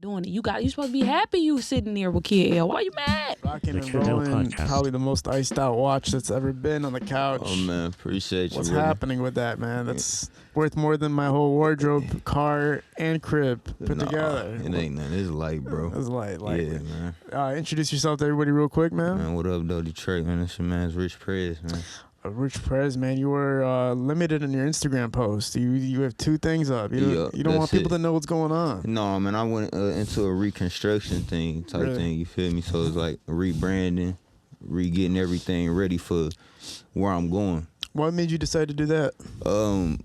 doing it. You supposed to be happy you sitting there with Kid L. Why you mad? Rocking The and Kid L rolling, podcast. probably the most iced out watch that's ever been on the couch. Oh man, appreciate you. What's brother. happening with that, man? That's worth more than my whole wardrobe, car, and crib put together. It ain't nothing. It's light, bro. It's light. Yeah, man. Introduce yourself to everybody real quick, man. Man, what up, though, Detroit, man? It's your man's Rixh Prez, man. Rixh Prez, man, you were limited in your Instagram post. You have 2 things up. You don't want people to know what's going on. No, man, I went into a reconstruction thing, thing, you feel me? So it's like rebranding, getting everything ready for where I'm going. What made you decide to do that?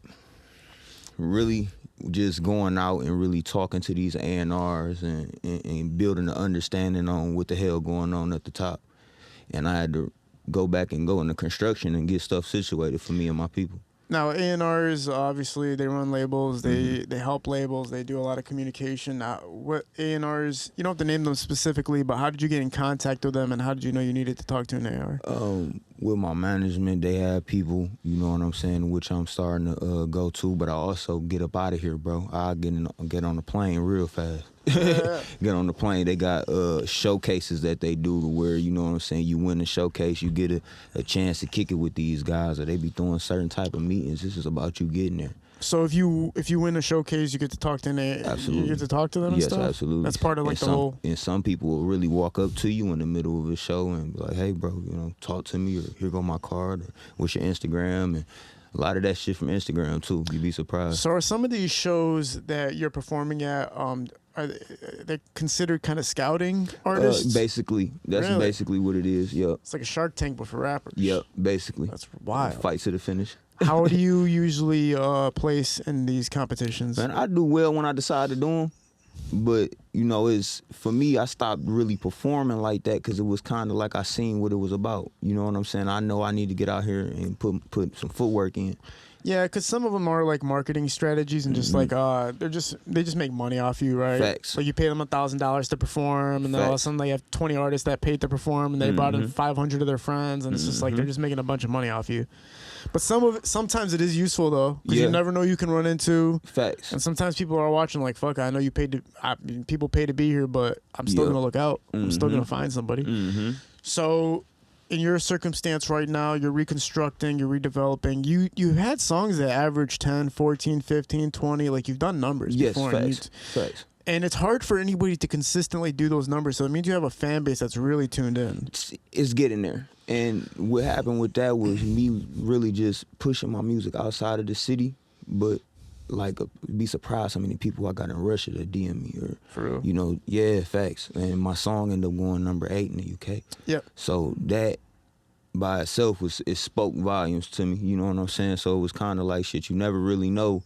Really just going out and really talking to these A&Rs and building an understanding on what the hell going on at the top. And I had to go back and go into construction and get stuff situated for me and my people. Now, A&Rs, obviously, they run labels. They help labels. They do a lot of communication. Now, what A&Rs, you don't have to name them specifically, but how did you get in contact with them, and how did you know you needed to talk to an A&R? With my management, they have people, you know what I'm saying, which I'm starting to go to, but I also get up out of here, bro. I get on the plane real fast. Get on the plane. They got showcases that they do to where, you know what I'm saying, you win a showcase, you get a chance to kick it with these guys, or they be doing certain type of meetings. This is about you getting there. So if you win a showcase, you get to talk to Absolutely. You get to talk to them and yes, stuff? absolutely. That's part of like the whole... And some people will really walk up to you in the middle of a show and be like, hey, bro, you know, talk to me, or here go my card, or what's your Instagram, and a lot of that shit from Instagram, too. You'd be surprised. So are some of these shows that you're performing at, are they considered kind of scouting artists? Basically. That's Really? basically what it is, yep. It's like a Shark Tank, but for rappers. Yep, basically. That's wild. Fight to the finish. How do you usually place in these competitions? Man, I do well when I decide to do them. But, you know, for me, I stopped really performing like that because it was kind of like I seen what it was about. You know what I'm saying? I know I need to get out here and put some footwork in. Yeah, because some of them are like marketing strategies and just like they just make money off you, right? Facts. Like you pay them $1,000 to perform, and then all of a Facts. sudden they have 20 artists that paid to perform, and they brought in 500 of their friends, and it's just like they're just making a bunch of money off you. But sometimes it is useful though, because you never know you can run into. Facts. And sometimes people are watching like, fuck, I know you paid people pay to be here, but I'm still gonna look out. I'm still gonna find somebody. So, in your circumstance right now, you're reconstructing, you're redeveloping. You had songs that average 10, 14, 15, 20. Like you've done numbers before. Facts. And it's hard for anybody to consistently do those numbers. So it means you have a fan base that's really tuned in. It's getting there. And what happened with that was me really just pushing my music outside of the city. But, like, be surprised how many people I got in Russia that DM me. Or, For real? you know, yeah, facts. And my song ended up going number 8 in the UK. Yep. So that by itself, it spoke volumes to me. You know what I'm saying? So it was kind of like, shit, you never really know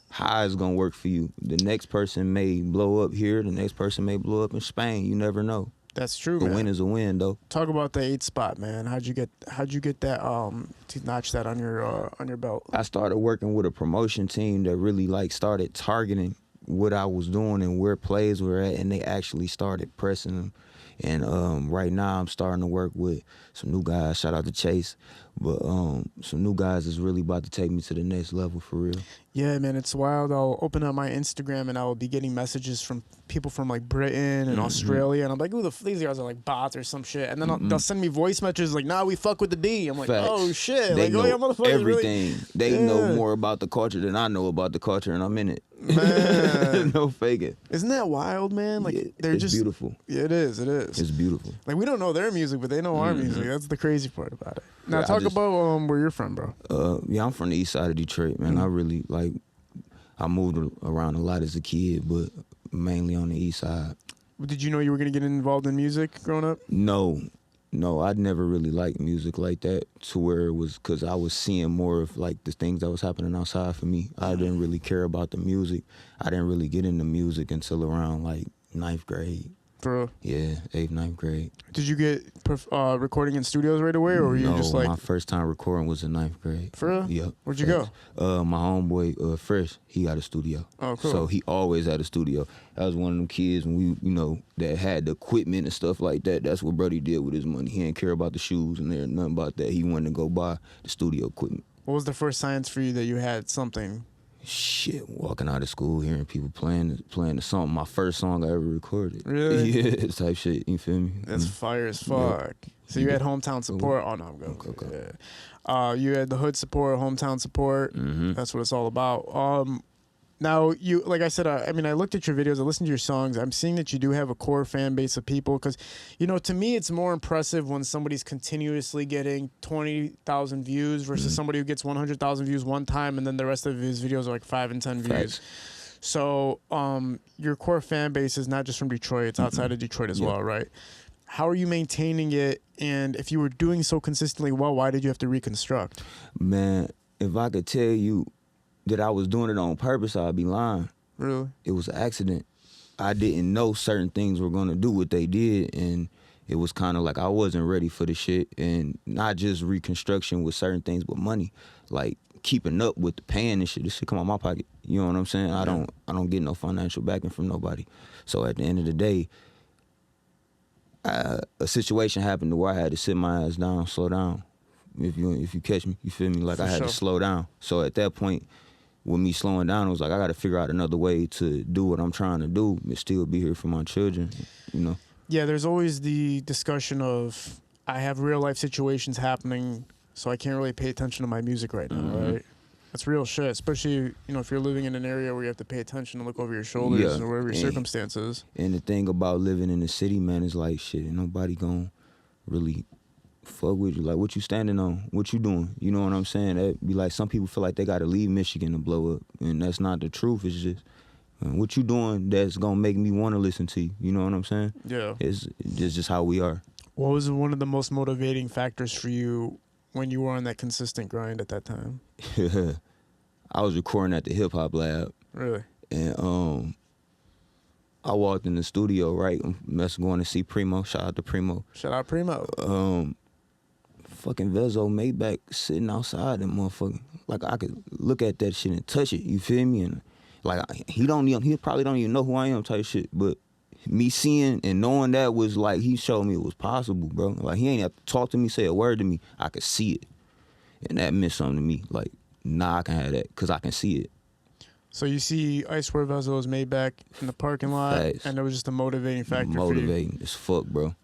how it's gonna work for you. The next person may blow up here, the next person may blow up in Spain. You never know. That's true, A man. win is a win, though. Talk about the 8 spot, man. How'd you get that to notch that on your belt? I started working with a promotion team that really like started targeting what I was doing and where plays were at, and they actually started pressing them. And right now I'm starting to work with some new guys. Shout out to Chase. But some new guys is really about to take me to the next level for real. Yeah, man, it's wild. I'll open up my Instagram and I will be getting messages from people from like Britain and Australia, and I'm like, "Ooh, these guys are like bots or some shit." And then they'll send me voice messages like, "Nah, we fuck with the D." I'm like, Facts. "Oh shit!" They like, know oh, yeah, motherfuckers everything. Really... They know more about the culture than I know about the culture, and I'm in it. Man. No faking. Isn't that wild, man? Like Yeah, they're it's just beautiful. Yeah, it is. It is. It's beautiful. Like we don't know their music, but they know our music. That's the crazy part about it. Now Yeah, talk about where you're from, bro. Yeah, I'm from the east side of Detroit, man. I really I moved around a lot as a kid, but mainly on the east side. Did you know you were gonna get involved in music growing up? No, I'd never really liked music like that, to where it was because I was seeing more of like the things that was happening outside for me. I didn't really care about the music. I didn't really get into music until around like 9th grade. For real? Yeah, 8th, 9th grade. Did you get recording in studios right away, or were you just like... my first time recording was in 9th grade. For real? Yep. Where'd you go? My homeboy, Fresh, he got a studio. Oh, cool. So he always had a studio. I was one of them kids when that had the equipment and stuff like that. That's what Brody did with his money. He didn't care about the shoes and there, nothing about that. He wanted to go buy the studio equipment. What was the first science for you that you had something? Shit, walking out of school, hearing people playing the song. My first song I ever recorded. Really? Yeah, type shit. You feel me? That's fire as fuck. So you had hometown support. Oh no, I'm going. Okay. Yeah. You had the hood support, hometown support. Mm-hmm. That's what it's all about. Now you, like I said, I mean, I looked at your videos, I listened to your songs. I'm seeing that you do have a core fan base of people. Because, you know, to me, it's more impressive when somebody's continuously getting 20,000 views versus somebody who gets 100,000 views one time and then the rest of his videos are like 5 and 10 views. So, your core fan base is not just from Detroit; it's outside of Detroit as well, right? How are you maintaining it? And if you were doing so consistently well, why did you have to reconstruct? Man, if I could tell you that I was doing it on purpose, I'd be lying. Really? It was an accident. I didn't know certain things were gonna do what they did, and it was kind of like I wasn't ready for the shit. And not just reconstruction with certain things, but money, like keeping up with the paying and shit. This shit come out my pocket. You know what I'm saying? I don't get no financial backing from nobody. So at the end of the day, a situation happened to where I had to sit my ass down, slow down. If you catch me, you feel me? Like I had to slow down. So at that point, with me slowing down, it was like I got to figure out another way to do what I'm trying to do and still be here for my children, you know? Yeah, there's always the discussion of I have real life situations happening, so I can't really pay attention to my music right now, right? That's real shit, especially, you know, if you're living in an area where you have to pay attention and look over your shoulders or whatever your circumstances. And the thing about living in the city, man, is like, shit, ain't nobody gonna really fuck with you. Like, what you standing on? What you doing? You know what I'm saying? That be like, some people feel like they gotta leave Michigan to blow up, and that's not the truth. It's just, what you doing that's gonna make me want to listen to you. You know what I'm saying? Yeah. It's just how we are. What was one of the most motivating factors for you when you were on that consistent grind at that time? I was recording at the Hip Hop Lab. Really? And I walked in the studio, right? I'm going to see Primo. Shout out to Primo. Shout out Primo. Fucking Vezo Maybach sitting outside that motherfucker. Like, I could look at that shit and touch it, you feel me? And like, he probably don't even know who I am type shit, but me seeing and knowing that was like, he showed me it was possible, bro. Like, he ain't have to talk to me, say a word to me. I could see it. And that meant something to me. Like, nah, I can have that because I can see it. So you see Icewear Vezo's Maybach in the parking lot, and it was just a motivating factor for you? Motivating as fuck, bro.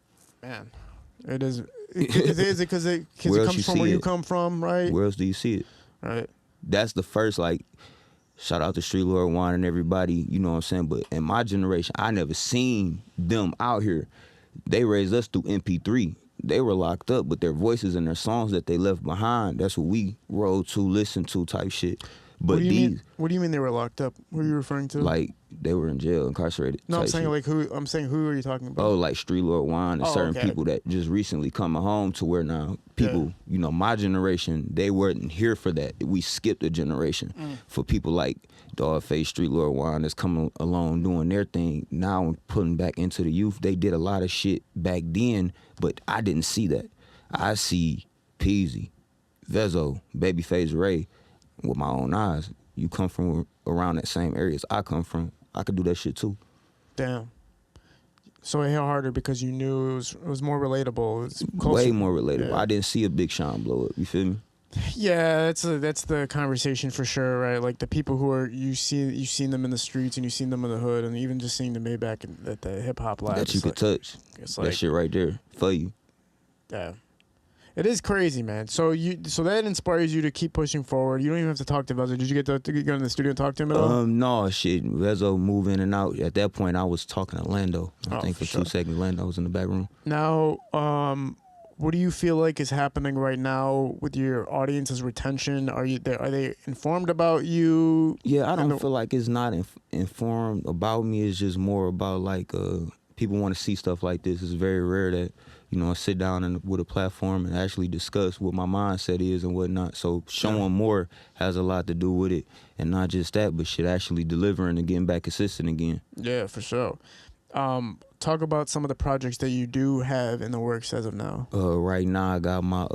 Man, it is. Is it because it comes from where you come from, right? Where else do you see it? Right. That's the first, like, shout out to Street Lord Wine and everybody, you know what I'm saying? But in my generation, I never seen them out here. They raised us through MP3. They were locked up, but their voices and their songs that they left behind, that's what we rode to, listened to type shit. But what do you mean they were locked up? What are you referring to? Like, they were in jail, incarcerated. No, I'm saying shit. like who? I'm saying who are you talking about? Oh, like Street Lord Wine and certain people that just recently coming home to where now people, you know, my generation, they weren't here for that. We skipped a generation. For people like Dogface, Street Lord Wine that's coming along doing their thing now and putting back into the youth. They did a lot of shit back then, but I didn't see that. I see Peasy, Vezo, Babyface Ray with my own eyes. You come from around that same area as I come from. I could do that shit too. Damn. So it hit harder because you knew it was more relatable. It's closer. Way more relatable. Yeah. I didn't see a Big Sean blow up. You feel me? Yeah, that's the conversation for sure, right? Like the people who are you've seen them in the streets and you've seen them in the hood, and even just seeing the Maybach at the Hip Hop Lab that you could touch. It's that shit right there for you. Yeah. It is crazy, man. So that inspires you to keep pushing forward. You don't even have to talk to Vezo. Did you get to go in the studio and talk to him at all? No, shit. Vezo move in and out. At that point, I was talking to Lando. I think for 2 seconds, Lando was in the back room. Now, what do you feel like is happening right now with your audience's retention? Are they informed about you? Yeah, I don't feel like it's not informed about me. It's just more about like people want to see stuff like this. It's very rare that, you know, I sit down with a platform and actually discuss what my mindset is and whatnot. So showing more has a lot to do with it. And not just that, but shit actually delivering and getting back consistent again. Yeah, for sure. Talk about some of the projects that you do have in the works as of now. Right now, I got my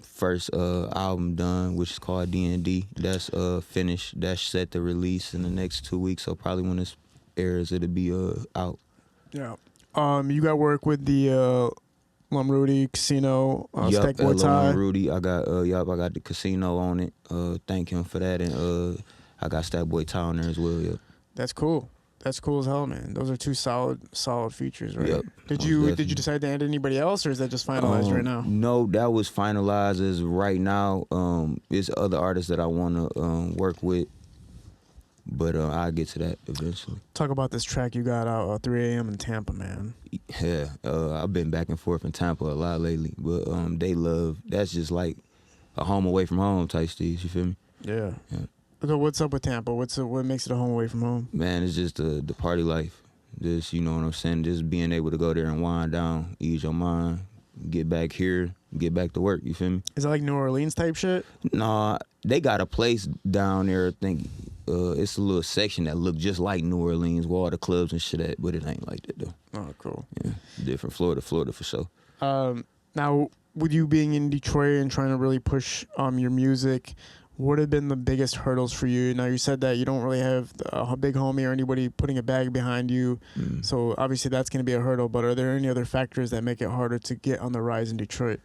first album done, which is called D&D. That's finished. That's set to release in the next 2 weeks. So probably when this airs, it'll be out. Yeah. You got work with the Lumrudy Casino, Stackboy Ty. Lumrudy. I got I got the casino on it. Thank him for that. And I got Statboy Ty on there as well. Yep. That's cool. That's cool as hell, man. Those are two solid features, right? Yep. Did you decide to add anybody else, or is that just finalized right now? No, that was finalized as right now. It's other artists that I want to work with, but I'll get to that eventually. Talk about this track you got out 3 a.m. in Tampa, man. Yeah, I've been back and forth in Tampa a lot lately, but they love, that's just like a home away from home type Steve, you feel me? Yeah. So what's up with Tampa? What makes it a home away from home? Man, it's just the party life. Just, you know what I'm saying, just being able to go there and wind down, ease your mind, get back here, get back to work, you feel me? Is it like New Orleans type shit? Nah, they got a place down there, I think it's a little section that look just like New Orleans, where all the clubs and shit at, but it ain't like that though. Oh, cool. Yeah, different. Florida for sure. Now, with you being in Detroit and trying to really push your music, what have been the biggest hurdles for you? Now, you said that you don't really have a big homie or anybody putting a bag behind you, so obviously that's going to be a hurdle, but are there any other factors that make it harder to get on the rise in Detroit?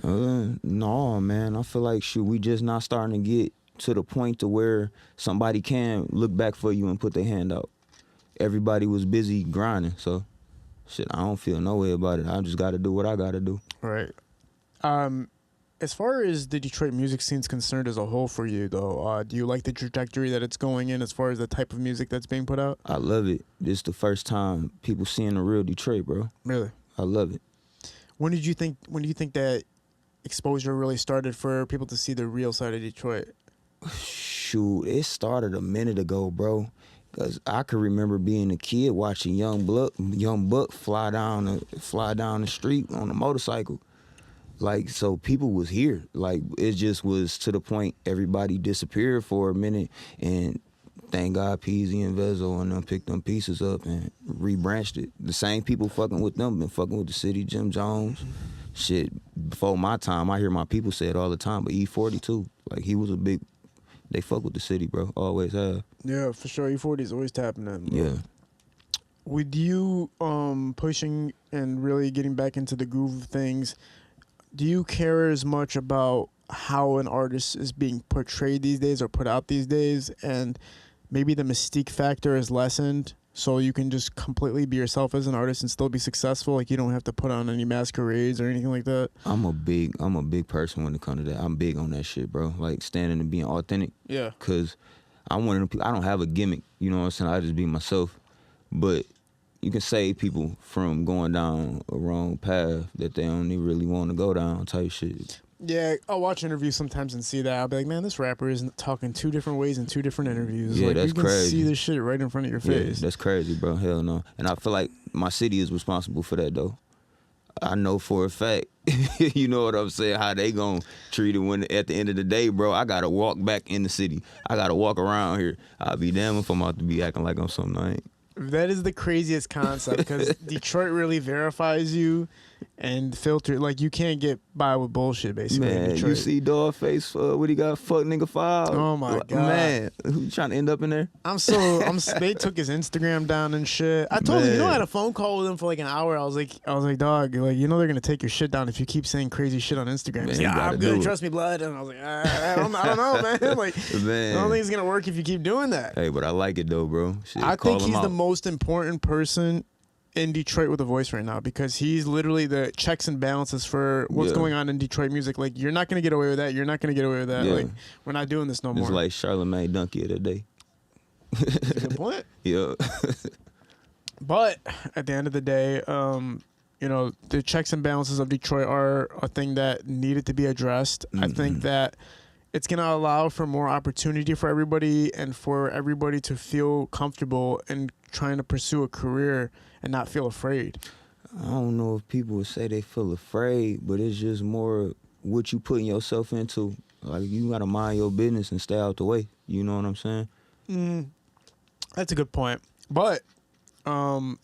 No, man. I feel like, shoot, we just not starting to get to the point to where somebody can look back for you and put their hand out. Everybody was busy grinding, so shit, I don't feel no way about it. I just got to do what I got to do. Right. As far as the Detroit music scene's concerned as a whole for you, though, do you like the trajectory that it's going in as far as the type of music that's being put out? I love it. This is the first time people seeing the real Detroit, bro. Really? I love it. When do you think that exposure really started for people to see the real side of Detroit? Shoot, it started a minute ago, bro. Cause I could remember being a kid watching Young Buck fly down the street on a motorcycle. Like, so people was here. Like, it just was to the point everybody disappeared for a minute, and thank God Peasy and Vezo and them picked them pieces up and rebranched it. The same people fucking with them been fucking with the city, Jim Jones. Shit, before my time, I hear my people say it all the time, but E40 too. Like, he was a big, they fuck with the city, bro. Always have. Yeah, for sure. E40 is always tapping them. Bro. Yeah. With you pushing and really getting back into the groove of things, do you care as much about how an artist is being portrayed these days or put out these days, and maybe the mystique factor is lessened so you can just completely be yourself as an artist and still be successful? Like, you don't have to put on any masquerades or anything like that? I'm a big person when it comes to that. I'm big on that shit, bro. Like, standing and being authentic. Yeah. Because I'm one of them people, I don't have a gimmick, you know what I'm saying? I just be myself. But you can save people from going down a wrong path that they don't even really want to go down type shit. Yeah, I'll watch interviews sometimes and see that. I'll be like, man, this rapper is talking two different ways in two different interviews. Yeah, like, that's you can crazy. see this shit right in front of your face. Yeah, that's crazy, bro. Hell no. And I feel like my city is responsible for that, though. I know for a fact, you know what I'm saying, how they gonna treat it when at the end of the day, bro, I gotta walk back in the city. I gotta walk around here. I'll be damned if I'm out to be acting like I'm something I ain't. That is the craziest concept, because Detroit really verifies you and filter. Like, you can't get by with bullshit, basically. Man, in Detroit. you see Dogface, what he got? Fuck nigga 5. Oh my God. Man, who trying to end up in there? They took his Instagram down and shit. I told him, I had a phone call with him for like an hour. I was like, dog, like, they're gonna take your shit down if you keep saying crazy shit on Instagram. He's like, I'm good, trust me, blood. And I was like, I don't know, man. Like, man. I don't think it's gonna work if you keep doing that. Hey, but I like it though, bro. Shit, I think he's the most important person in Detroit with a voice right now, because he's literally the checks and balances for what's going on in Detroit music. Like, you're not gonna get away with that. You're not gonna get away with that. Yeah. Like, we're not doing this no more. It's like Charlamagne Donkey of the day. That's a good point. Yeah. But at the end of the day, the checks and balances of Detroit are a thing that needed to be addressed. I think that it's going to allow for more opportunity for everybody, and for everybody to feel comfortable in trying to pursue a career and not feel afraid. I don't know if people would say they feel afraid, but it's just more what you putting yourself into. Like, you got to mind your business and stay out the way. You know what I'm saying? That's a good point. But do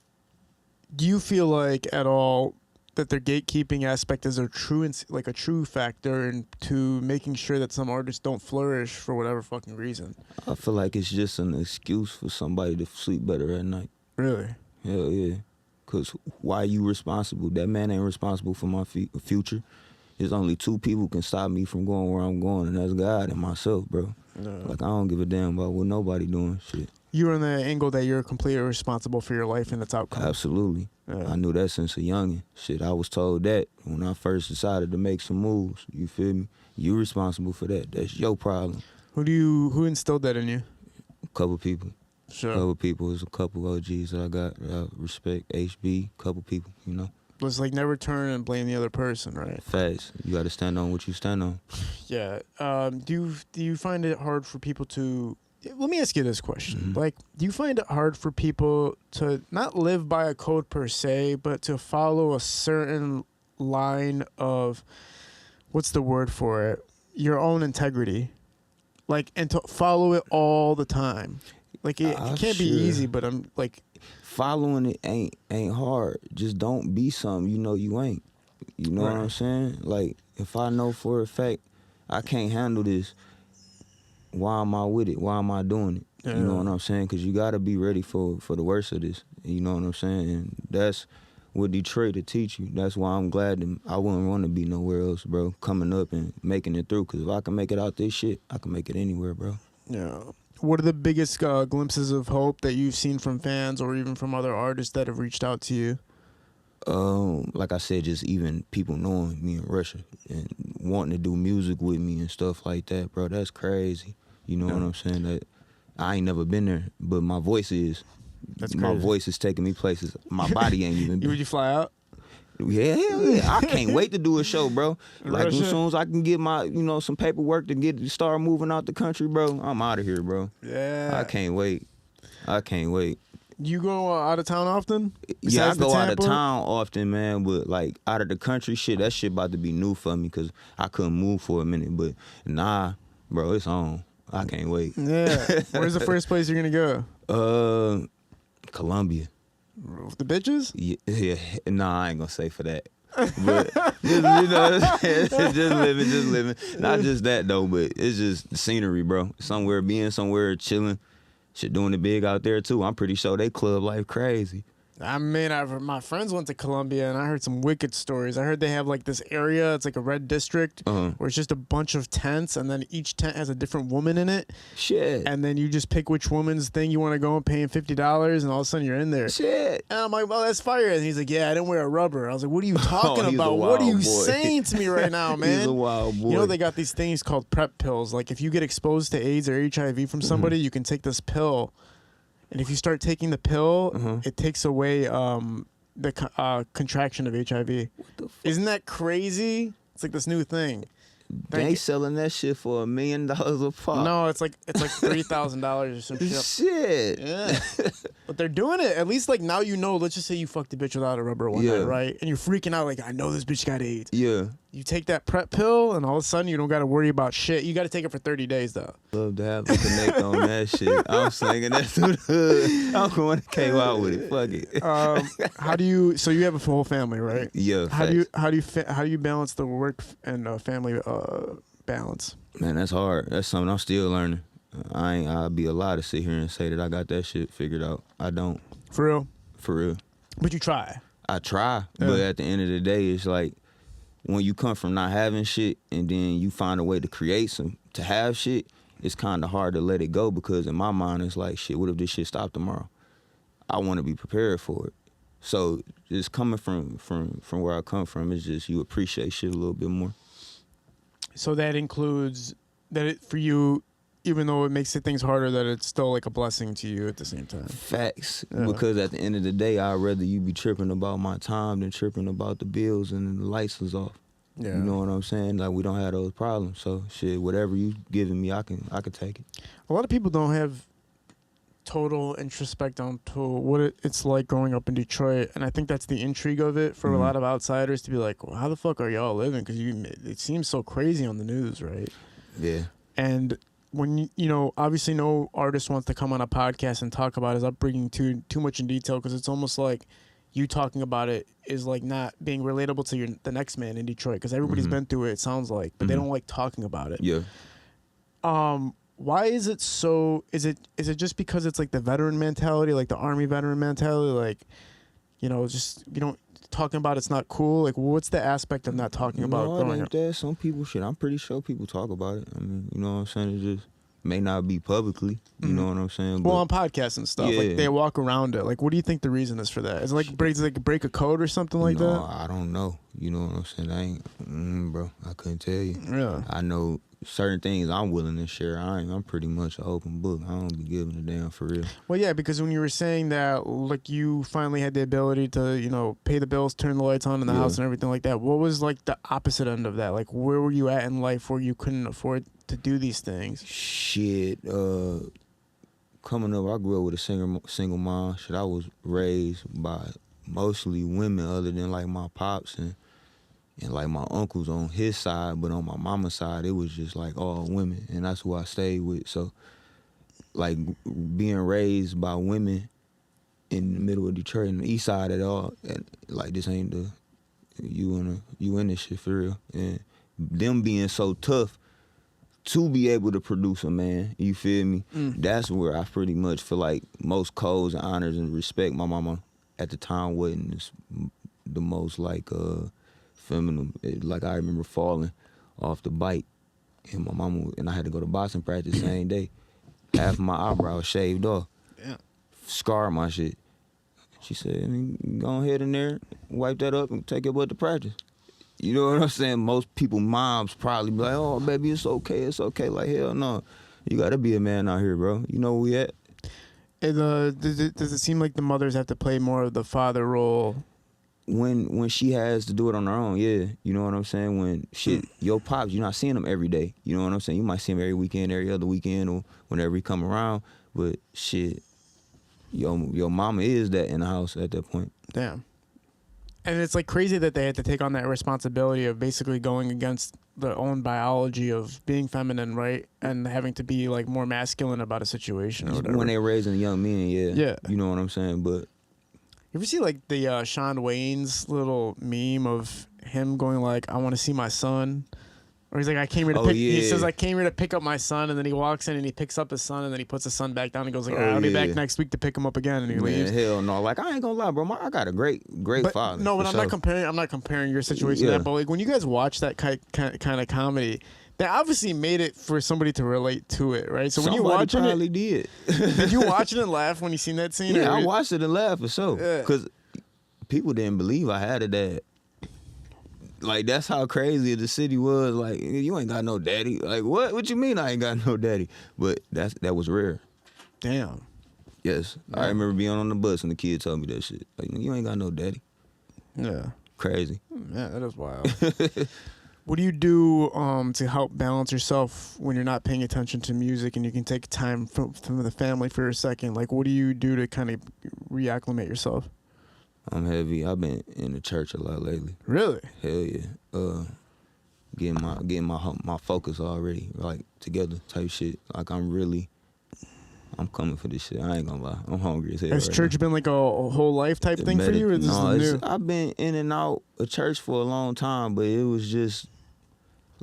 you feel like at all that their gatekeeping aspect is a true factor into making sure that some artists don't flourish for whatever fucking reason? I feel like it's just an excuse for somebody to sleep better at night. Really? Hell yeah. Because why you responsible? That man ain't responsible for my future. There's only two people can stop me from going where I'm going, and that's God and myself, bro. Like, I don't give a damn about what nobody doing. Shit. You're in the angle that you're completely responsible for your life and its outcome. Absolutely. I knew that since a youngin'. Shit, I was told that when I first decided to make some moves. You feel me? You responsible for that. That's your problem. Who instilled that in you? A couple people. Sure. A couple people. There's a couple OGs that I got. Respect, HB, couple people, you know. It's like never turn and blame the other person, right? Facts. You got to stand on what you stand on. Yeah. Do you find it hard for people to... Let me ask you this question. Mm-hmm. Like, do you find it hard for people to not live by a code per se, but to follow a certain line of... What's the word for it? Your own integrity. Like, and to follow it all the time. Like, it can't be easy, but I'm like... Following it ain't hard. Just don't be something you know you ain't. You know what I'm saying? Like, if I know for a fact I can't handle this, why am I with it? Why am I doing it? Yeah. You know what I'm saying? Because you got to be ready for the worst of this. You know what I'm saying? And that's what Detroit to teach you. That's why I'm glad that I wouldn't want to be nowhere else, bro. Coming up and making it through. Because if I can make it out this shit, I can make it anywhere, bro. Yeah. What are the biggest glimpses of hope that you've seen from fans or even from other artists that have reached out to you? Like I said, just even people knowing me in Russia and wanting to do music with me and stuff like that, bro. That's crazy. You know what I'm saying? That I ain't never been there, but my voice is. That's my crazy. Voice is taking me places. My body ain't even been. Would you fly out? Yeah, hell yeah. I can't wait to do a show, bro. Like, Russia? as soon as I can get my, some paperwork to start moving out the country, bro, I'm out of here, bro. Yeah. I can't wait. You go out of town often? Yeah, I go out of Tampa? town often, man, but like out of the country shit, that shit about to be new for me because I couldn't move for a minute. But nah, bro, it's on. I can't wait. Yeah. Where's the first place you're going to go? Colombia. The bitches? Yeah, nah, I ain't gonna say for that. But just living. Not just that though, but it's just the scenery, bro. Being somewhere chilling, shit, doing it big out there too. I'm pretty sure they club life crazy. I mean, my friends went to Colombia and I heard some wicked stories. I heard they have like this area, it's like a red district where it's just a bunch of tents and then each tent has a different woman in it. Shit. And then you just pick which woman's thing you want to go and paying $50 and all of a sudden you're in there. Shit. And I'm like, well, that's fire. And he's like, yeah, I didn't wear a rubber. I was like, what are you talking about? What are you saying to me right now, man? He's a wild boy. You know, they got these things called PrEP pills. Like if you get exposed to AIDS or HIV from somebody, you can take this pill. And if you start taking the pill, it takes away the contraction of HIV. What the fuck? Isn't that crazy? It's like this new thing. They selling that shit for $1 million a pop. No, it's like $3,000 or some shit. Shit. Yeah. But they're doing it. At least like now you know, let's just say you fucked a bitch without a rubber one night, right? And you're freaking out like, I know this bitch got AIDS. Yeah. You take that PrEP pill and all of a sudden you don't got to worry about shit. You got to take it for 30 days though. Love to have a connect on that shit. I'm slinging that through the hood. I'm going to came out with it. Fuck it. How do you, so you have a full family, right? Yeah. How do you balance the work and family balance? Man, that's hard. That's something I'm still learning. I'd be a lie to sit here and say that I got that shit figured out. I don't. For real? For real. But you try. I try, but at the end of the day, it's like when you come from not having shit and then you find a way to create to have shit, it's kind of hard to let it go because in my mind, it's like, shit, what if this shit stopped tomorrow? I want to be prepared for it. So just coming from where I come from, it's just you appreciate shit a little bit more. So that includes that for you, even though it makes things harder, that it's still like a blessing to you at the same time. Facts. Yeah. Because at the end of the day, I'd rather you be tripping about my time than tripping about the bills and the lights is off. Yeah. You know what I'm saying? Like, we don't have those problems. So, shit, whatever you giving me, I can take it. A lot of people don't have total introspect onto what it's like growing up in Detroit. And I think that's the intrigue of it for a lot of outsiders to be like, well, how the fuck are y'all living? Because it seems so crazy on the news, right? Yeah. And when obviously no artist wants to come on a podcast and talk about his upbringing too much in detail because it's almost like you talking about it is like not being relatable to the next man in Detroit because everybody's been through it sounds like, but they don't like talking about it. Yeah. Why is it so? Is it just because it's like the veteran mentality, like the Army veteran mentality, like just talking about it's not cool. Like, what's the aspect of not talking about growing up? That. Some people, I'm pretty sure people talk about it. I mean, you know what I'm saying? It just may not be publicly. You know what I'm saying? Well, on podcasts and stuff, like they walk around it. Like, what do you think the reason is for that? Is it like break a code or something like that? No, I don't know. You know what I'm saying? I ain't, bro. I couldn't tell you. Yeah. I know certain things I'm willing to share. I'm pretty much an open book. I don't be giving a damn for real. Well, yeah, because when you were saying that, like, you finally had the ability to, pay the bills, turn the lights on in the house and everything like that. What was, like, the opposite end of that? Like, where were you at in life where you couldn't afford to do these things? Shit, coming up, I grew up with a single mom. Shit, I was raised by mostly women other than, like, my pops and like my uncles on his side, but on my mama's side, it was just like all women, and that's who I stayed with. So, like, being raised by women in the middle of Detroit, in the east side at all, and like, this ain't you in this shit for real. And them being so tough to be able to produce a man, you feel me? That's where I pretty much feel like most codes and honors and respect. My mama at the time wasn't the most like feminine. Like, I remember falling off the bike, and my mama and I had to go to boxing practice the same day. Half my eyebrow shaved off. Yeah. Scarred my shit. She said, go ahead in there, wipe that up, and take it butt to practice. You know what I'm saying? Most people, moms probably be like, oh, baby, it's okay, it's okay. Like, hell no. You gotta be a man out here, bro. You know where we at? Does it seem like the mothers have to play more of the father role? When she has to do it on her own, yeah. You know what I'm saying? When shit, your pops, you're not seeing them every day. You know what I'm saying? You might see him every weekend, every other weekend, or whenever he come around. But shit, your mama is that in the house at that point. Damn. And it's like crazy that they had to take on that responsibility of basically going against their own biology of being feminine, right? And having to be like more masculine about a situation or whatever. When they're raising young men, yeah. Yeah. You know what I'm saying? But you ever see like the Shawn Wayne's little meme of him going like, I want to see my son? Or he's like, I came here to pick. Yeah. He says, I came here to pick up my son, and then he walks in and he picks up his son, and then he puts his son back down and goes like, I'll be back next week to pick him up again, and he leaves. Hell no! Like, I ain't gonna lie, bro. I got a great father. No, but I'm not comparing. I'm not comparing your situation to that. But like when you guys watch that kind of comedy, they obviously made it for somebody to relate to it, right? So when you watch it, did you watch it and laugh when you seen that scene? Yeah, I watched it and laughed for sure. Because people didn't believe I had a dad. Like, that's how crazy the city was. Like, you ain't got no daddy. Like, what? What you mean I ain't got no daddy? But that was rare. Damn. Yes. I remember being on the bus and the kid told me that shit. Like, you ain't got no daddy. Yeah. Crazy. Yeah, that is wild. What do you do to help balance yourself when you're not paying attention to music and you can take time from the family for a second? Like, what do you do to kind of reacclimate yourself? I'm heavy. I've been in the church a lot lately. Really? Hell yeah. Getting my focus already, like, together type shit. Like, I'm coming for this shit. I ain't gonna lie. I'm hungry as hell. Has church been like a whole life type thing for you, or this is new? I've been in and out of church for a long time, but it was just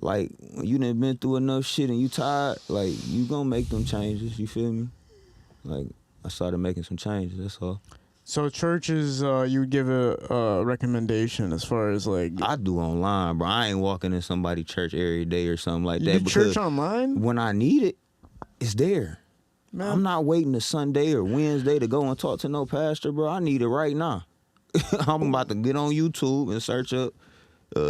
like, when you done been through enough shit and you tired, like, you gonna make them changes. You feel me? Like, I started making some changes. That's all. So churches, you would give a recommendation as far as like... I do online, bro. I ain't walking in somebody's church every day or something like that. You do church online? When I need it, it's there. Man. I'm not waiting to Sunday or Wednesday to go and talk to no pastor, bro. I need it right now. I'm about to get on YouTube and search up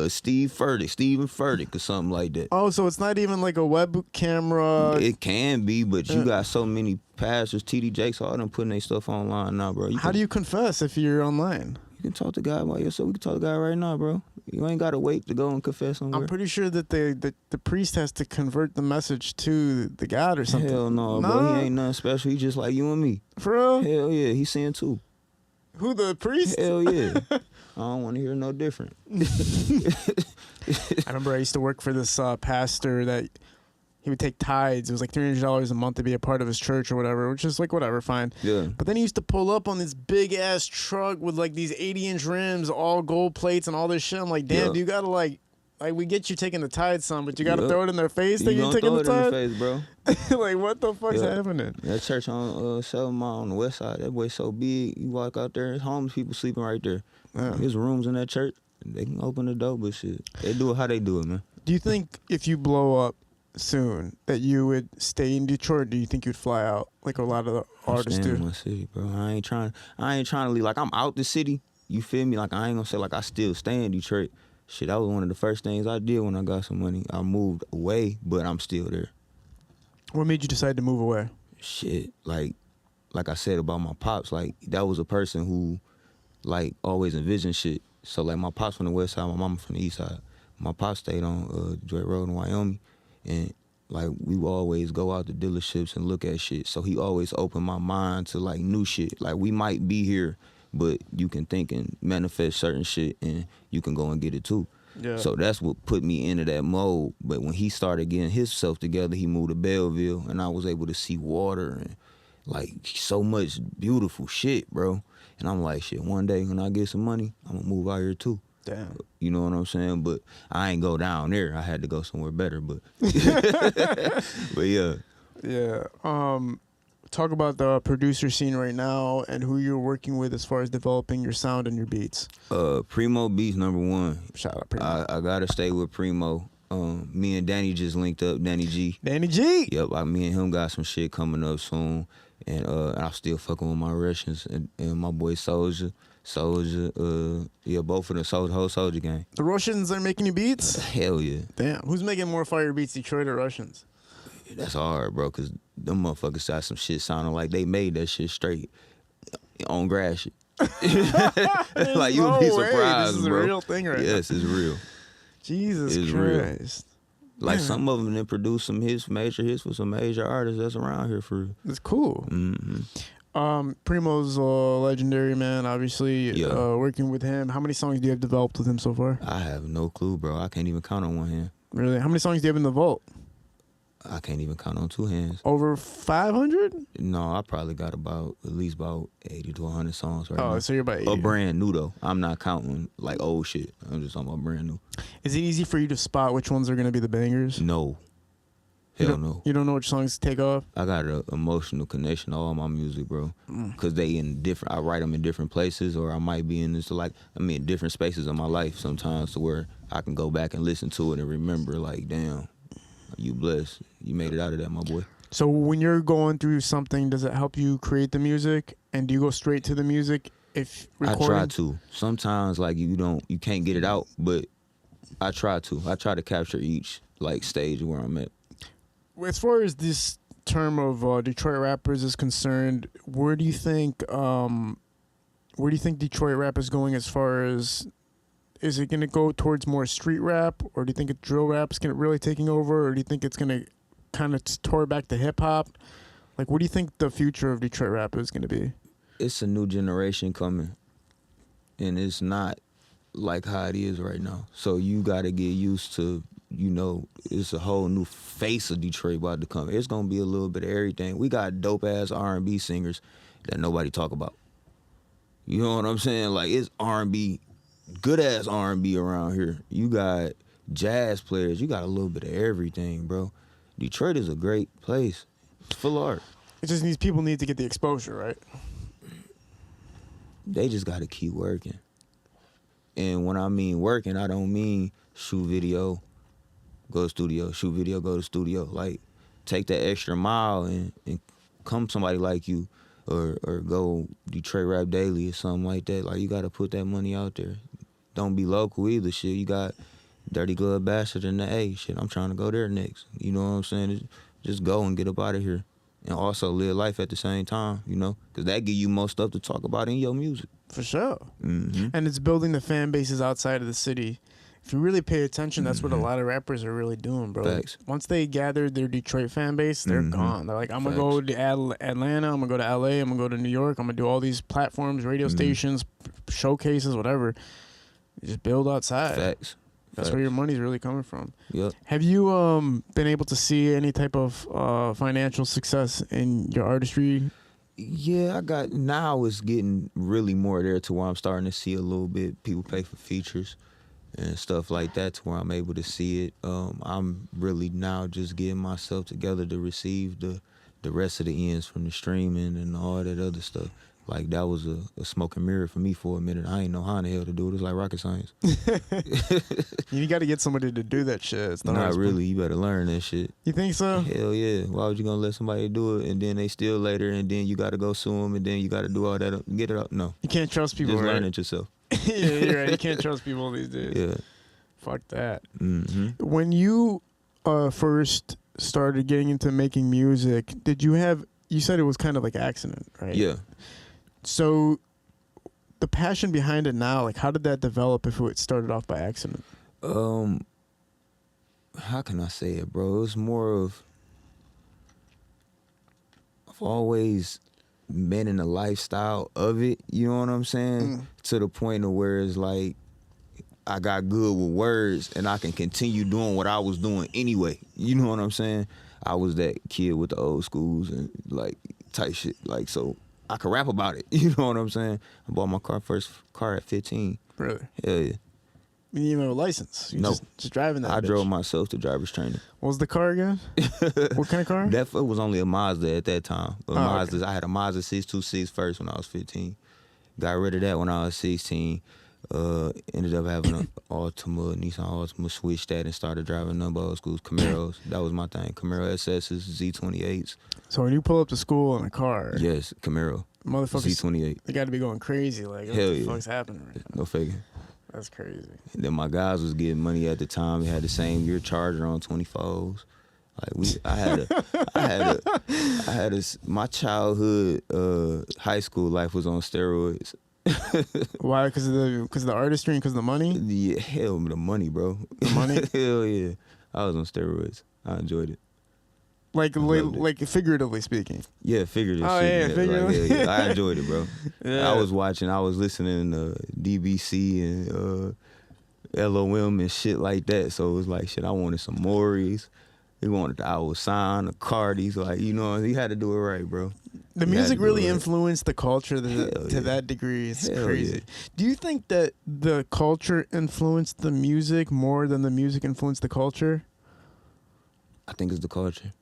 Stephen Furtick or something like that. Oh, so it's not even like a web camera? It can be, but you got so many pastors, TD Jakes, all them putting their stuff online now, bro. How do you confess if you're online? You can talk to God by yourself. We can talk to God right now, bro. You ain't got to wait to go and confess somewhere. I'm pretty sure that the priest has to convert the message to the God or something. Hell no, bro. He ain't nothing special. He just like you and me. For real? Hell yeah. He sin too. Who, the priest? Hell yeah. I don't want to hear no different. I remember I used to work for this pastor that he would take tithes. It was like $300 a month to be a part of his church or whatever, which is like, whatever, fine. Yeah. But then he used to pull up on this big-ass truck with like these 80-inch rims, all gold plates and all this shit. I'm like, damn, do you got to like Like, we get you taking the Tide song, but you got to Yup. throw it in their face that You you're gonna taking throw the it in Tide? the face, bro. Like, what the fuck's Yup. happening? That church on 7 Mile on the west side, that boy so big. You walk out there, there's homeless people sleeping right there. Yeah. There's rooms in that church. They can open the door, but shit, they do it how they do it, man. Do you think if you blow up soon that you would stay in Detroit? Or do you think you'd fly out like a lot of the artists I'm staying in do? my city, bro. I ain't trying to leave. Like, I'm out the city. You feel me? Like, I ain't gonna say like I still stay in Detroit. Shit, that was one of the first things I did when I got some money. I moved away, but I'm still there. What made you decide to move away? Shit, like I said about my pops, like, that was a person who, like, always envisioned shit. So, like, my pops from the west side, my mama from the east side. My pops stayed on Detroit Road in Wyoming, and like, we would always go out to dealerships and look at shit. So he always opened my mind to like new shit. Like, we might be here, but you can think and manifest certain shit, and you can go and get it too. Yeah. So that's what put me into that mode. But when he started getting himself together, he moved to Belleville, and I was able to see water and like so much beautiful shit, bro. And I'm like, shit, one day when I get some money, I'm gonna move out here too. Damn. You know what I'm saying? But I ain't go down there. I had to go somewhere better. But but yeah. Yeah. Talk about the producer scene right now and who you're working with as far as developing your sound and your beats. Primo Beats #1. Shout out Primo. I gotta stay with Primo. Me and Danny just linked up. Danny G. Danny G. Yep. Me and him got some shit coming up soon, and I'm still fucking with my Russians and my boy Soldier. Yeah, both of them, whole Soldier gang. The Russians are making you beats? Hell yeah. Damn. Who's making more fire beats, Detroit or Russians? That's hard, bro, because them motherfuckers got some shit sounding like they made that shit straight on grass shit. Like, you would be surprised, This is bro. a real thing right now. Yes, it's real. Jesus It's Christ. Like, Man. some of them then produce some major hits for some major artists that's around here for real. It's cool. Mm-hmm. Primo's legendary, man, obviously. Yeah. Working with him. How many songs do you have developed with him so far? I have no clue, bro. I can't even count on one hand. Really? How many songs do you have in the vault? I can't even count on two hands. Over 500? No, I probably got at least 80 to 100 songs right now. Oh, so you're about 80. A brand new, though. I'm not counting, like, old shit. I'm just talking about brand new. Is it easy for you to spot which ones are going to be the bangers? No. Hell no. You don't know which songs to take off? I got an emotional connection to all my music, bro. Because I write them in different places, or I might be in different spaces of my life sometimes, to where I can go back and listen to it and remember, like, damn, you blessed. You made it out of that, my boy. So when you're going through something, does it help you create the music? And do you go straight to the music if recording? I try to. Sometimes, like, you can't get it out, but I try to. I try to capture each, like, stage where I'm at. As far as this term of Detroit rappers is concerned, where do you think Detroit rap is going as far as, is it going to go towards more street rap, or do you think drill rap's going to really taking over, or do you think it's going to kind of tour back to hip hop? Like, what do you think the future of Detroit rap is going to be? It's a new generation coming, and it's not like how it is right now. So you got to get used to, it's a whole new face of Detroit about to come. It's gonna be a little bit of everything. We got dope ass R&B singers that nobody talk about. You know what I'm saying? Like, it's R&B, good ass R&B around here. You got jazz players. You got a little bit of everything, bro. Detroit is a great place. It's full of art. It just needs, people need to get the exposure, right? They just got to keep working. And when I mean working, I don't mean shoot video, go to studio, shoot video, go to studio. Like, take that extra mile and come somebody like you, or go Detroit Rap Daily or something like that. Like, you got to put that money out there. Don't be local either, shit. You got Dirty Glove Bastard in the A. Shit, I'm trying to go there next. You know what I'm saying? Just go and get up out of here. And also live life at the same time, because that give you more stuff to talk about in your music. For sure. Mm-hmm. And it's building the fan bases outside of the city. If you really pay attention, that's what a lot of rappers are really doing, bro. Facts. Once they gather their Detroit fan base, they're gone. They're like, I'm going to go to Atlanta, I'm going to go to LA, I'm going to go to New York, I'm going to do all these platforms, radio stations, showcases, whatever. You just build outside. Facts. That's where your money's really coming from. Yep. Have you been able to see any type of financial success in your artistry? Yeah, now it's getting really more there to where I'm starting to see a little bit. People pay for features and stuff like that to where I'm able to see it. I'm really now just getting myself together to receive the rest of the ends from the streaming and all that other stuff. Like, that was a smoke and mirror for me for a minute. I ain't know how in the hell to do it. It was like rocket science. You got to get somebody to do that shit. It's Not really. You better learn that shit. You think so? Hell yeah. Why would you gonna let somebody do it and then they steal later and then you got to go sue them and then you got to do all that, get it out? No. You can't trust people. Just right? learn it yourself. Yeah, you're right. You can't trust people these days. Yeah. Fuck that. Mm-hmm. When you first started getting into making music, did you have? You said it was kind of like accident, right? Yeah. So, the passion behind it now, like, how did that develop? If it started off by accident? How can I say it, bro? It was more of I've always been in the lifestyle of it. You know what I'm saying? To the point of where it's like I got good with words and I can continue doing what I was doing anyway. You know what I'm saying? I was that kid with the old schools and like type shit. Like, so I could rap about it. You know what I'm saying? I bought my first car at 15. Really? Hell yeah. You didn't even have a license. You No. just driving that. I bitch. drove myself to driver's training. What was the car again? What kind of car? That was only a Mazda at that time. Okay. I had a Mazda 626 first when I was 15. Got rid of that when I was 16. Ended up having an Nissan Altima, switched that and started driving number old schools, Camaros. That was my thing. Camaro SS's, Z28s. So when you pull up to school in a car, Yes, Camaro. motherfuckers, Z28. they got to be going crazy. Like, what Hell the yeah. fuck's happening right now? No faking. That's crazy. And then my guys was getting money at the time. We had the same year Charger on 24s. My childhood, high school life was on steroids. Why? Because of the artistry and because of the money? Yeah, hell, the money, bro. The money? Hell yeah. I was on steroids. I enjoyed it. Like figuratively speaking. Yeah, figuratively. Oh, yeah, figuratively. Yeah. I enjoyed it, bro. Yeah. I was listening to DBC and LOM and shit like that. So it was like, shit, I wanted some Maury's. He wanted the Owl Sign, the Cardis. Like, you know, he had to do it right, bro. The music really influenced the culture to that degree. It's Hell crazy. yeah. Do you think that the culture influenced the music more than the music influenced the culture? I think it's the culture.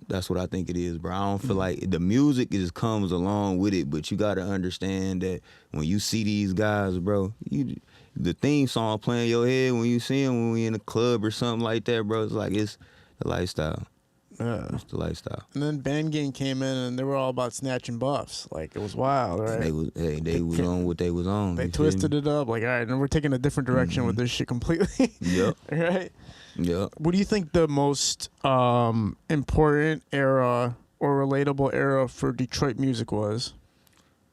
That's what I think it is, bro. I don't feel like the music just comes along with it, but you got to understand that when you see these guys, bro, the theme song playing in your head when you see them when we in a club or something like that, bro, it's like it's the lifestyle. Yeah. It's the lifestyle. And then Band Gang came in and they were all about snatching buffs. Like, it was wild, right? They was on what they was on. They twisted it up. Like, all right, and we're taking a different direction with this shit completely. Yep. Right? Yep. What do you think the most important era or relatable era for Detroit music was?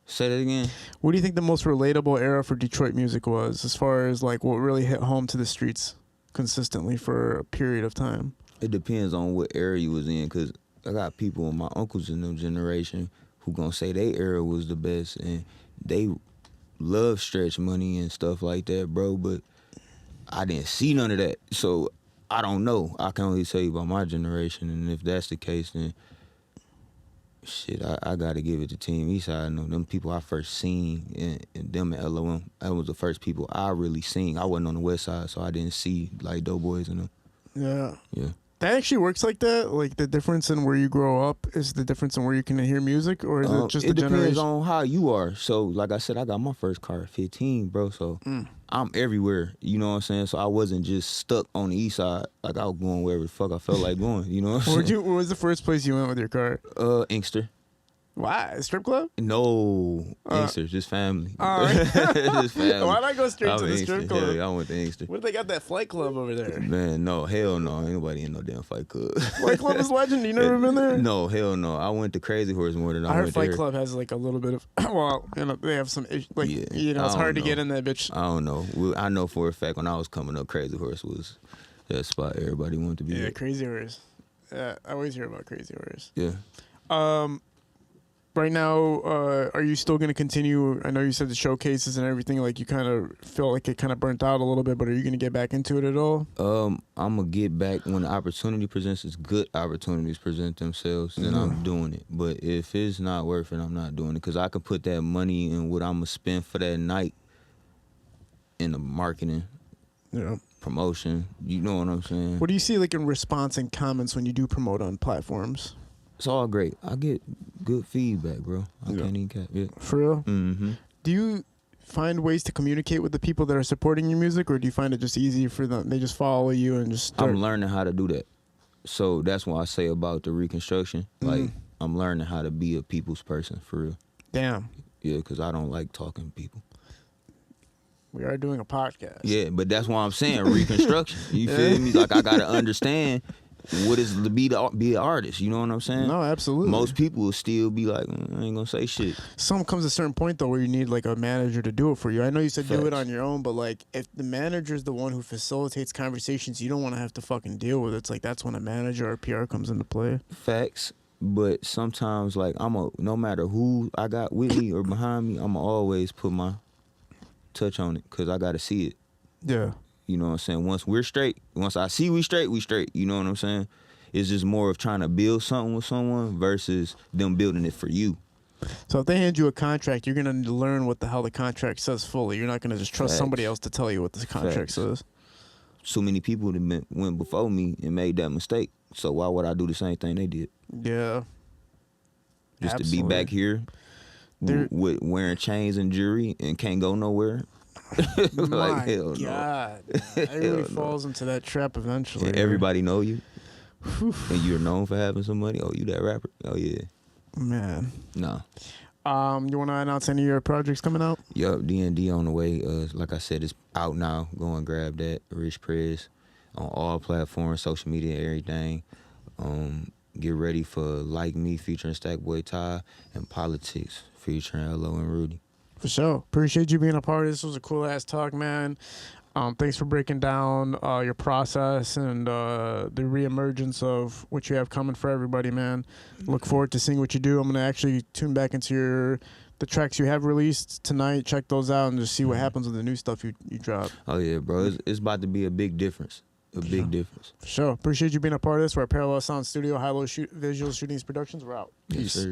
Say that again. What do you think the most relatable era for Detroit music was, as far as like what really hit home to the streets consistently for a period of time? It depends on what era you was in, because I got people in my uncles in them generation who gonna say their era was the best, and they love Stretch Money and stuff like that, bro, but I didn't see none of that, so I don't know. I can only tell you about my generation, and if that's the case, then shit, I gotta give it to Team Eastside. I know them people I first seen, and them at LOM, that was the first people I really seen. I wasn't on the West Side, so I didn't see like Doughboys and them. Yeah. Yeah. That actually works like that? Like, the difference in where you grow up is the difference in where you can hear music? Or is it just the generation? It depends on how you are. So, like I said, I got my first car at 15, bro. So, I'm everywhere. You know what I'm saying? So, I wasn't just stuck on the east side. Like, I was going wherever the fuck I felt like going. You know what I'm saying? Where was the first place you went with your car? Inkster. Why? A strip club? No, Inkster, just family. Just family. Why'd I go straight to the Inkster. strip club? Hell yeah, I went to Inkster. What if they got that flight club over there? Man, no, hell no. Ain't nobody in no damn Fight Club. Fight Club is legend. You never been there? No, hell no. I went to Crazy Horse more than I heard went Fight there. Club has like a little bit of, well, you know, they have some issues. Like, Yeah, you know, it's I hard to don't get know. in that bitch. I don't know. I know for a fact when I was coming up, Crazy Horse was that spot everybody wanted to be Yeah, at. Crazy Horse. Yeah, I always hear about Crazy Horse. Yeah. Right now, are you still going to continue? I know you said the showcases and everything, like you kind of feel like it kind of burnt out a little bit, but are you going to get back into it at all? I'm going to get back when the opportunity presents, as good opportunities present themselves, then I'm doing it. But if it's not worth it, I'm not doing it, because I can put that money in what I'm going to spend for that night in the marketing Yeah. promotion. You know what I'm saying? What do you see like in response and comments when you do promote on platforms? It's all great. I get good feedback, bro. I can't even cap it. For real? Mm-hmm. Do you find ways to communicate with the people that are supporting your music, or do you find it just easy for them? They just follow you and just start? I'm learning how to do that. So that's why I say about the reconstruction. Like, I'm learning how to be a people's person, for real. Damn. Yeah, because I don't like talking to people. We are doing a podcast. Yeah, but that's why I'm saying reconstruction. You feel me? Like, I got to understand what is to be an artist. You know what I'm saying? No, absolutely. Most people will still be like, I ain't gonna say shit. Some comes a certain point though where you need like a manager to do it for you. I know you said do it on your own, but like if the manager's the one who facilitates conversations, you don't want to have to fucking deal with it. It's like that's when a manager or PR comes into play. Facts. But sometimes, like, no matter who I got with me or behind me, I'ma always put my touch on it because I gotta see it. Yeah. You know what I'm saying? Once we're straight, once I see we straight, we straight. You know what I'm saying? It's just more of trying to build something with someone versus them building it for you. So if they hand you a contract, you're gonna learn what the hell the contract says fully. You're not gonna just trust somebody else to tell you what the contract says. So many people that went before me and made that mistake. So why would I do the same thing they did? Yeah. Just to be back here with wearing chains and jewelry and can't go nowhere. My hell God. No. Everybody falls into that trap eventually. And everybody know you. And you're known for having some money. Oh, you that rapper? Oh, yeah. Man. No. You want to announce any of your projects coming out? Yup, D&D on the way. Like I said, it's out now. Go and grab that. Rixh Prez on all platforms, social media, everything. Get ready for Like Me featuring Stackboy Ty and Politics featuring LO and Rudy. For sure. Appreciate you being a part of this. It was a cool ass talk, man. Thanks for breaking down your process and the reemergence of what you have coming for everybody, man. Look forward to seeing what you do. I'm gonna actually tune back into the tracks you have released tonight. Check those out and just see what happens with the new stuff you drop. Oh yeah, bro. It's about to be a big difference. A big difference. For sure. Appreciate you being a part of this. We're at Parallel Sound Studio, High Low Visual Shootings Productions. We're out. Peace. Yes, sir.